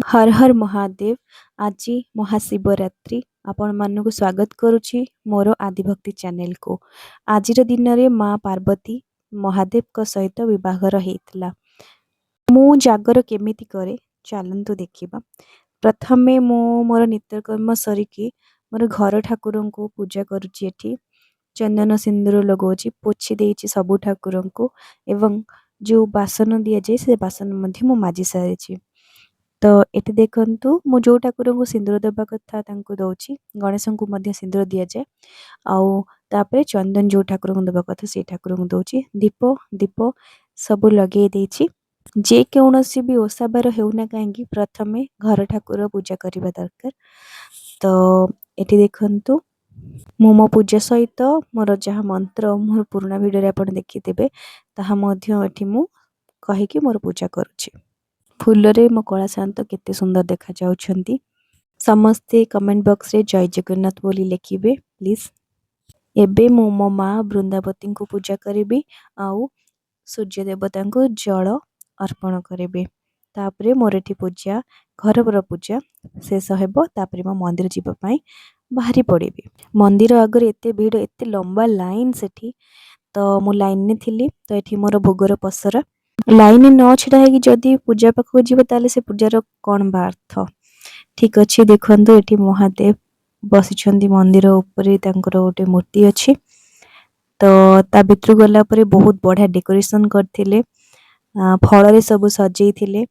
हर हर महादेव। आज महाशिवरात्रि आपण मानक स्वागत करुछि मोर आदिभक्ति चैनल को। आज दिन में माँ पार्वती महादेव को सहित विवाहर होता। मु जागर केमिति करे चलतु देखा। प्रथमे मु मोर नित्यकर्म सरिकी मोर घर ठाकुर को पूजा करुछि। एठी चंदन सिंदूर लगौछि, पोछि देइछि सबु ठाकुर को एवं जो बासन दिया जाए से बासन मध्य मु माजी सारिछि। तो एटी देखंतु मु जो ठाकुर को सिंदूर देबा कथा तांको दउछि, गणेश को मध्य सिंदूर दिया जाए। आउ तापरे चंदन जो ठाकुर को देबा कथा से ठाकुर को दउछि। दीप दीप सब लगे देछि। जे कौनसी भी ओसा बार हेउना काहेकि प्रथमे घर ठाकुर पूजा करबा दरकार। तो एटी देखंतु मु मो पूजा सहित मोर जहा मंत्र मोर पुराना वीडियो रे आपण देखिथिबे ताहा मध्य एठी मु कहि कि मोर पूजा करूछि। फूलरे मो कला शांत केते सुंदर देखा जाउछंती। समस्ते कमेंट बॉक्स रे जय जगन्नाथ बोली लिखिबे प्लीज। एबे मो मो माँ वृंदावती को पूजा करिबी आउ सूर्य देवता को जल अर्पण करिबे। तापरे मोर एठी पूजा घर पर पूजा शेष हेबो। तापरे मो मंदिर जीवा पई बाहरी पड़िबी। मंदिर आगर एते भीड़ एते लंबा लाइन सेठी। तो मु लाइन ने थिली। तो एठी मोर भोगर पसरा लाइन न छिड़ा है कि जदि पूजा पाखु जीव ताले से पूजार कौन बा अर्थ। ठीक अच्छे देखंतु एठी महादेव बसिछंती मंदिर ऊपर तांकर गोटे मूर्ति अछि। तो ता भितर गला परे बहुत बढ़िया डेकोरेशन करथिले। फल रे सब सजई थिले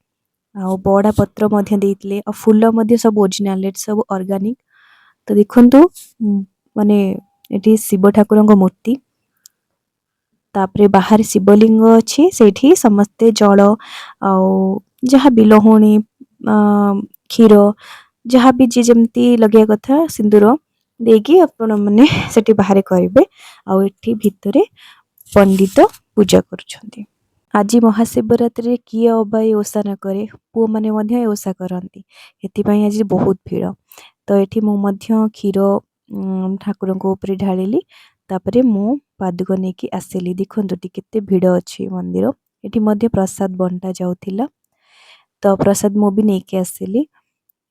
आ बड़ा पत्र मध्य देइथिले आ फूल मध्य सब ओरिजिनल सब ऑर्गेनिक। तो देखंतु माने एठी शिव ठाकुर को मूर्ति। तापरे बाहर शिवलिंग अच्छी सेठी समस्ते जल आउ जहाँ भी लहुणी क्षीर जहाँ भी जी जमती लगे कथा सिंदूर देगी आपण माने सेठी बाहर करिवे। आउ एठी भितरे पंडित पूजा करुछंती। आज महाशिवरात्रि किए अबाई ओषा न करे पु माने मध्य ओषा करंती। एति पई आज बहुत भीड़। तो एठी मु मध्य क्षीर ठाकुर को ऊपर ढालिली। तापरे मु पादुक नेकी आसिली। देखंतु केते भीड़ अछि मंदिर। एठी मध्य प्रसाद बंटा जाउथिला। तो प्रसाद मु भी नेकी आसिली।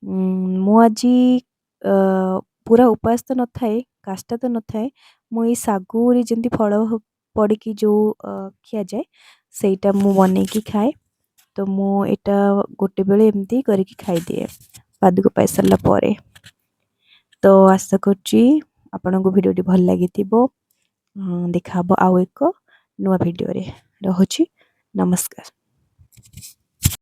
मु आजी पूरा उपास तो न थाए काष्टा तो न थाए। मु ई सागु रे जंती फळ पड़ी की जो खिया जाए सेटा मु बने की खाए। तो मु एटा गोटे बेले एमती करी की खाई दिए पादुक पाई सरला परे। तो आशा करची आपन को वीडियो भल लागिथिबो। देखा आउ एक नुआ वीडियो रे। रहुछि नमस्कार।